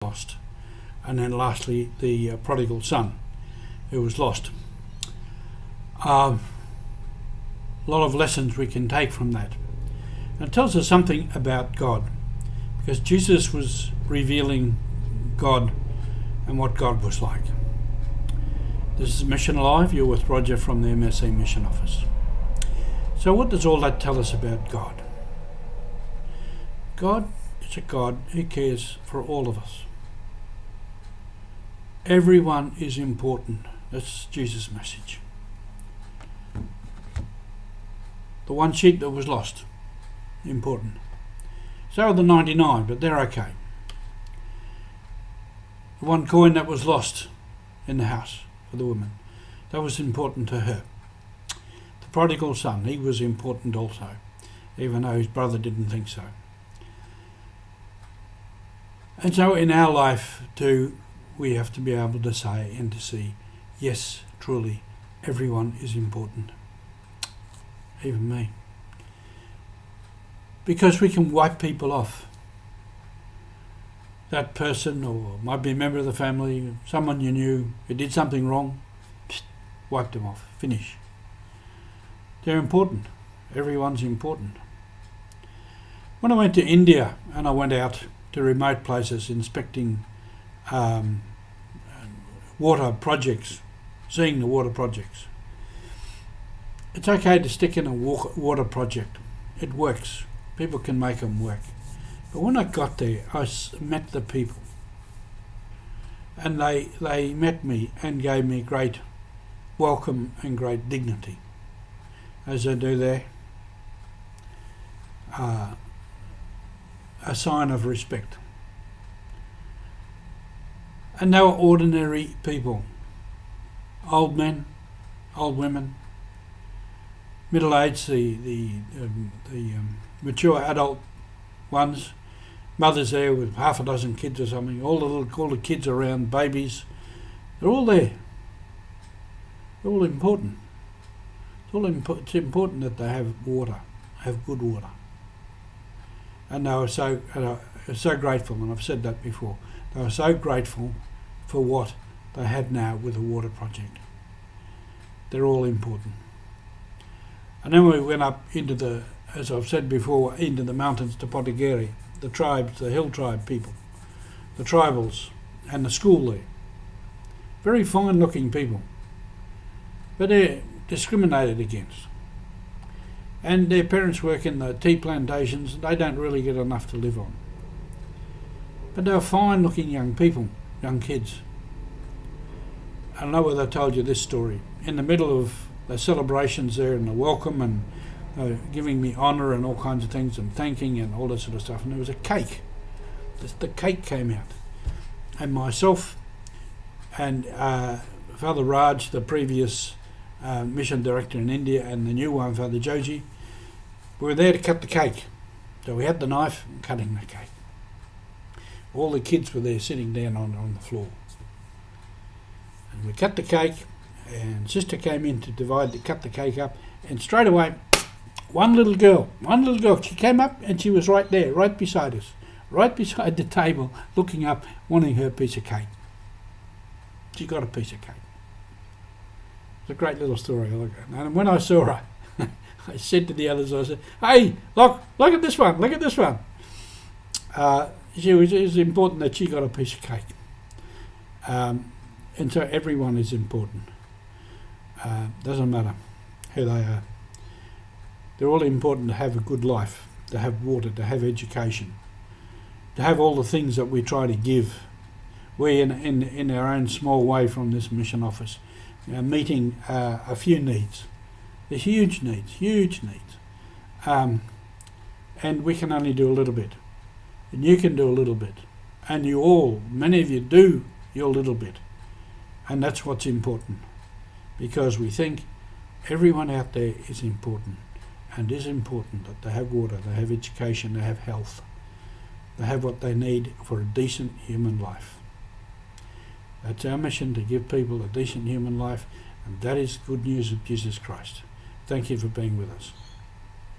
lost. And then lastly, the prodigal son who was lost. A lot of lessons we can take from that. And it tells us something about God, because Jesus was revealing God and what God was like. This is Mission Live. You're with Roger from the MSC Mission Office. So what does all that tell us about God? God is a God who cares for all of us. Everyone is important. That's Jesus' message. The one sheep that was lost, important. So are the 99, but they're okay. The one coin that was lost in the house for the woman, that was important to her. The prodigal son, he was important also, even though his brother didn't think so. And so in our life too, we have to be able to say and to see, yes, truly, everyone is important. Even me. Because we can wipe people off. That person, or might be a member of the family, someone you knew who did something wrong, wipe them off, finish. They're important. Everyone's important. When I went to India and I went out to remote places inspecting water projects, seeing the water projects, it's okay to stick in a water project. It works. People can make them work. But when I got there, I met the people. And they met me and gave me great welcome and great dignity, as they do there. A sign of respect. And they were ordinary people. Old men, old women, middle-aged, the mature adult ones, mothers there with half a dozen kids or something, all the kids around, babies, they're all there. They're all important. It's important that they have water, have good water. And they were so grateful, and I've said that before, they were so grateful for what they had now with the water project. They're all important. And then we went up into the, as I've said before, into the mountains to Pontigeri, the tribes, the hill tribe people, the tribals, and the school there. Very fine looking people, but they're discriminated against. And their parents work in the tea plantations, they don't really get enough to live on. But they're fine looking young people, young kids. I don't know whether I told you this story. In the middle of the celebrations there and the welcome and giving me honour and all kinds of things and thanking and all that sort of stuff, and there was a cake. The cake came out. And myself and Father Raj, the previous mission director in India, and the new one, Father Joji, we were there to cut the cake. So we had the knife and cutting the cake. All the kids were there sitting down on the floor. And we cut the cake, and Sister came in to cut the cake up, and straight away, one little girl, she came up and she was right there, right beside us, right beside the table, looking up, wanting her piece of cake. She got a piece of cake. It's a great little story. And when I saw her, I said to the others, I said, "Hey, look at this one, look at this one." It was important that she got a piece of cake. And so everyone is important. Doesn't matter who they are. They're all important to have a good life, to have water, to have education, to have all the things that we try to give. We, in our own small way from this mission office, meeting a few needs. The huge needs. And we can only do a little bit. And you can do a little bit. And many of you do your little bit. And that's what's important. Because we think everyone out there is important. And it is important that they have water, they have education, they have health. They have what they need for a decent human life. That's our mission, to give people a decent human life. And that is good news of Jesus Christ. Thank you for being with us.